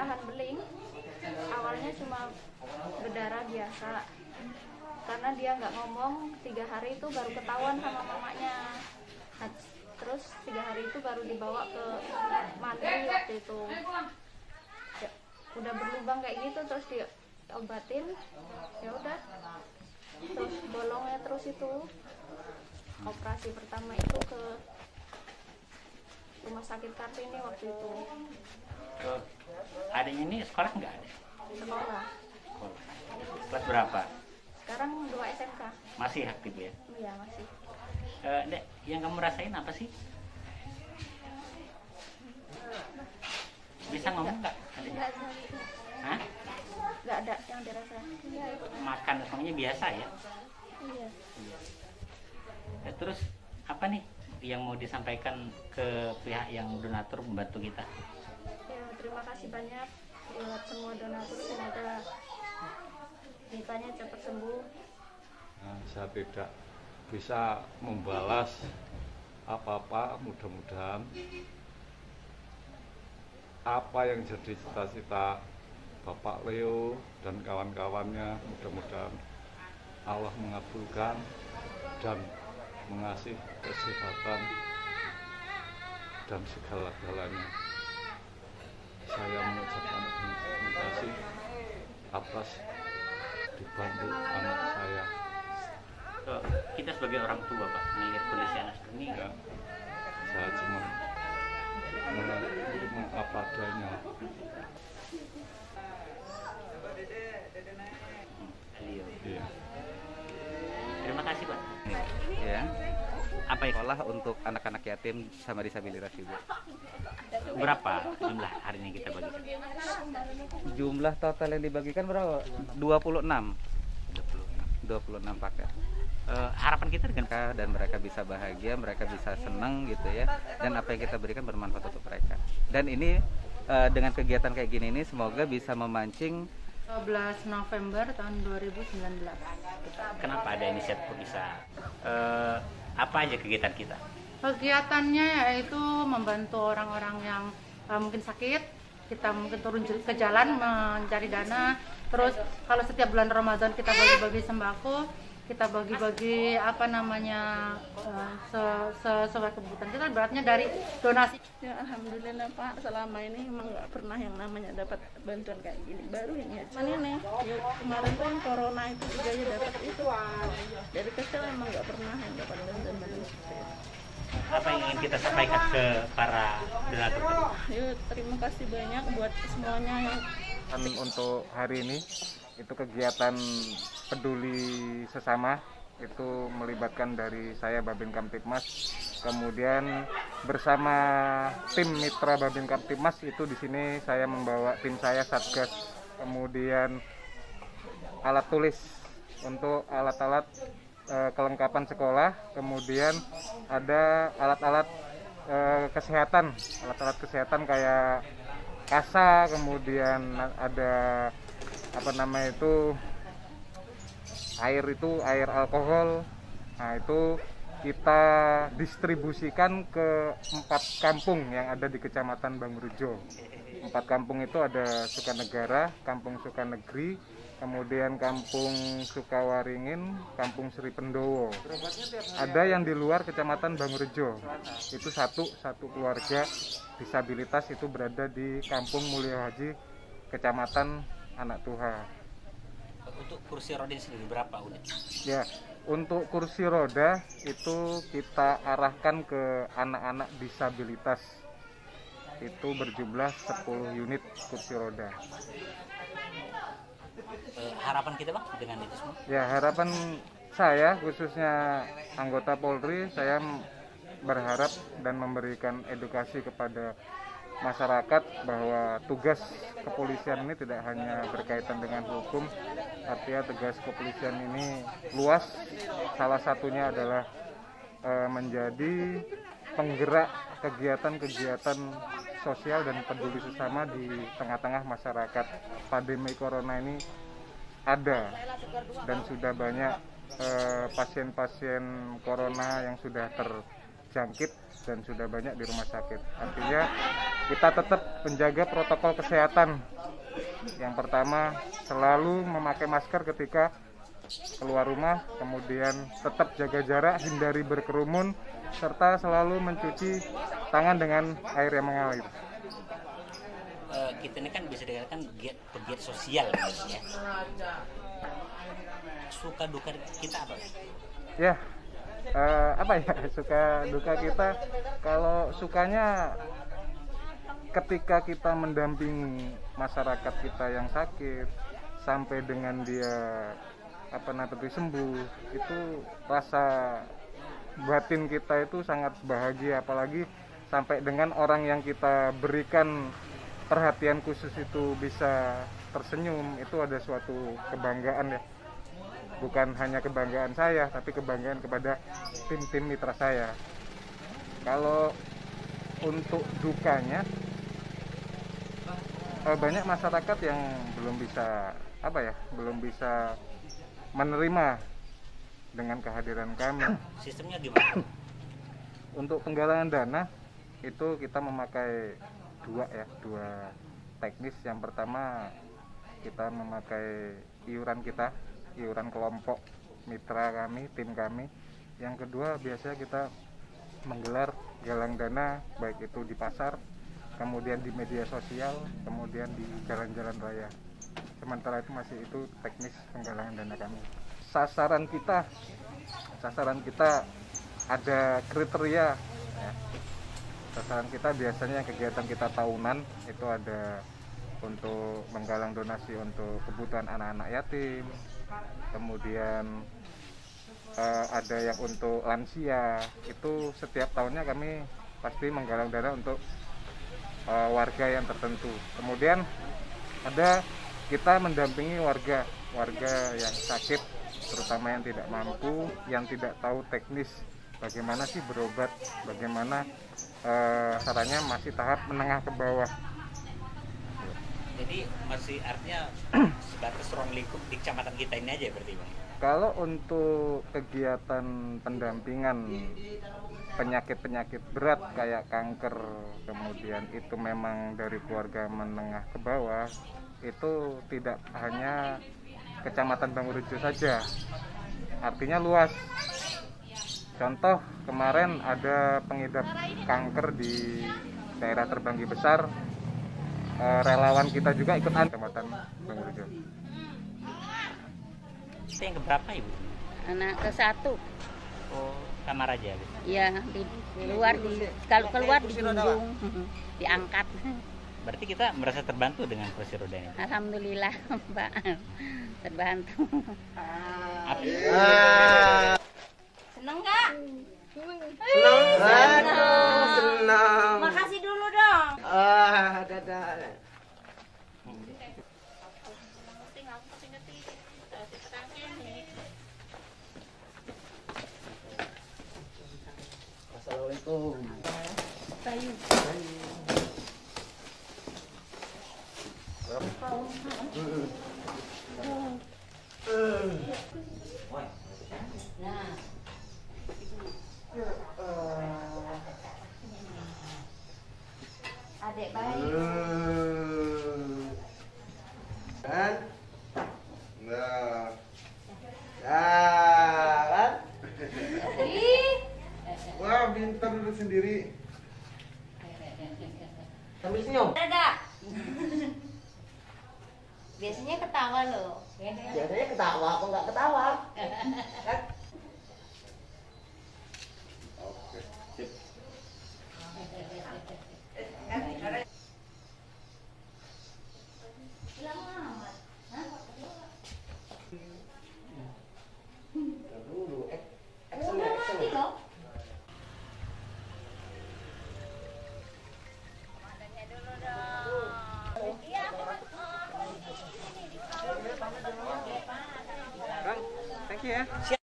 tahan beling. Awalnya cuma berdarah biasa, karena dia nggak ngomong 3 hari itu baru ketahuan sama mamanya. Nah, terus 3 hari itu baru dibawa ke mandi waktu itu. Ya, udah berlubang kayak gitu, terus diobatin, ya udah, terus bolongnya terus itu. Operasi pertama itu ke Rumah Sakit Kartini waktu itu. Adiknya ini sekolah nggak ada? Sekolah. Kelas berapa? Sekarang 2 SMK. Masih aktif ya? Iya, masih. Dek, yang kamu rasain apa sih? Bisa ngomong nggak? Enggak ada. Hah? Enggak ada yang dirasa. Makan semuanya biasa ya? Iya. Terus apa nih yang mau disampaikan ke pihak yang donatur membantu kita? Ya, terima kasih banyak buat semua donatur, semoga Nikanya cepat sembuh. Nah, saya tidak bisa membalas apa-apa, mudah-mudahan apa yang jadi cita-cita Bapak Leo dan kawan-kawannya, mudah-mudahan Allah mengabulkan dan mengasih kesehatan dan segala-galanya. Saya mengucapkan terima kasih atas dibantu anak saya. Kita sebagai orang tua, Pak, melihat kondisi anak ini, Ya, saya cuma menerima apa adanya. Iya. Terima kasih, Pak. Ya, Apa ya? sekolah untuk anak-anak yatim sama disabilitas juga. Berapa jumlah hari ini kita bagikan? Jumlah total yang dibagikan berapa? 26 paket. Harapan kita dengan Dan mereka bisa bahagia, mereka bisa senang gitu ya. Dan apa yang kita berikan bermanfaat untuk mereka. Dan ini dengan kegiatan kayak gini ini semoga bisa memancing 12 November tahun 2019. kenapa ada inisiatif bisa apa aja kegiatan kita? Kegiatannya yaitu membantu orang-orang yang mungkin sakit. Kita mungkin turun ke jalan mencari dana. Terus kalau setiap bulan Ramadan kita bagi-bagi sembako, kita bagi-bagi sesuai kebutuhan kita, beratnya dari donasi. Ya alhamdulillah Pak, selama ini emang nggak pernah yang namanya dapat bantuan kayak gini, baru ini aja. Ini ya, kemarin tuh yang corona itu juga ya dapat itu. Dari kecil emang nggak pernah yang dapat bantuan seperti itu. Apa yang ingin kita sampaikan ke para donatur? Ya terima kasih banyak buat semuanya yang untuk hari ini itu kegiatan peduli sesama, itu melibatkan dari saya Babin Kamtibmas, kemudian bersama tim mitra Babin Kamtibmas itu di sini saya membawa tim saya Satgas, kemudian alat tulis untuk alat-alat kelengkapan sekolah, kemudian ada alat-alat kesehatan kayak kasa, kemudian ada air alkohol. Nah, itu kita distribusikan ke 4 kampung yang ada di Kecamatan Bangrejo. 4 kampung itu ada Sukanegara, Kampung Sukanegeri, kemudian Kampung Sukawaringin, Kampung Sri Pendowo. Ada yang di luar Kecamatan Bangrejo. Itu satu keluarga disabilitas itu berada di Kampung Mulyo Haji, Kecamatan Anak Tuha. Untuk kursi roda sendiri berapa unit? Ya, untuk kursi roda itu kita arahkan ke anak-anak disabilitas. Itu berjumlah 10 unit kursi roda. Harapan kita, Bang, dengan itu semua? Ya, harapan saya khususnya anggota Polri, saya berharap dan memberikan edukasi kepada masyarakat bahwa tugas kepolisian ini tidak hanya berkaitan dengan hukum, artinya tugas kepolisian ini luas. Salah satunya adalah menjadi penggerak kegiatan-kegiatan sosial dan peduli sesama di tengah-tengah masyarakat. Pandemi corona ini ada dan sudah banyak pasien-pasien corona yang sudah terjangkit dan sudah banyak di rumah sakit. Artinya kita tetap menjaga protokol kesehatan. Yang pertama, selalu memakai masker ketika keluar rumah, kemudian tetap jaga jarak, hindari berkerumun, serta selalu mencuci tangan dengan air yang mengalir. Kita ini kan bisa dikatakan pegiat sosial ya. Suka duka kita apa? Ya, apa ya suka duka kita? Kalau sukanya ketika kita mendampingi masyarakat kita yang sakit sampai dengan dia sembuh, itu rasa batin kita itu sangat bahagia, apalagi sampai dengan orang yang kita berikan perhatian khusus itu bisa tersenyum, itu ada suatu kebanggaan ya. Bukan hanya kebanggaan saya, tapi kebanggaan kepada tim-tim mitra saya. Kalau untuk dukanya, banyak masyarakat yang belum bisa menerima dengan kehadiran kami. Sistemnya gimana? Untuk penggalangan dana itu kita memakai dua teknis. Yang pertama, kita memakai iuran kelompok mitra kami, tim kami. Yang kedua, biasanya kita menggelar galang dana baik itu di pasar, kemudian di media sosial, kemudian di jalan-jalan raya. Sementara itu masih itu teknis penggalangan dana kami. Sasaran kita ada kriteria ya. Sasaran kita biasanya kegiatan kita tahunan itu ada untuk menggalang donasi untuk kebutuhan anak-anak yatim, kemudian ada yang untuk lansia. Itu setiap tahunnya kami pasti menggalang dana untuk warga yang tertentu. Kemudian ada kita mendampingi warga yang sakit, terutama yang tidak mampu, yang tidak tahu teknis bagaimana sih berobat, bagaimana caranya, masih tahap menengah ke bawah. Jadi masih artinya sebatas ruang lingkup di kecamatan kita ini aja berarti Bang? Kalau untuk kegiatan pendampingan penyakit-penyakit berat kayak kanker, kemudian itu memang dari keluarga menengah ke bawah, itu tidak hanya Kecamatan Bangurejo saja, artinya luas. Contoh, kemarin ada pengidap kanker di daerah Terbanggi Besar, relawan kita juga ikut Kecamatan Bangurejo. Itu yang keberapa Ibu? Anak ke-1. Oh, kamar aja? Iya, di luar, kalau keluar dijunjung, diangkat. Berarti kita merasa terbantu dengan kursi roda ini? Alhamdulillah, Mbak, terbantu. Seneng nggak? Senang. Makasih dulu dong. Dadah. Assalamualaikum. Bayu. Nah. Adik bayi. Kan? Nah. Kan? Wah, pintar duduk sendiri. Sambil senyum. Dadah. Biasanya ketawa loh. Biasanya ketawa, aku nggak ketawa. Kan? Oke, sip. Thank you ya.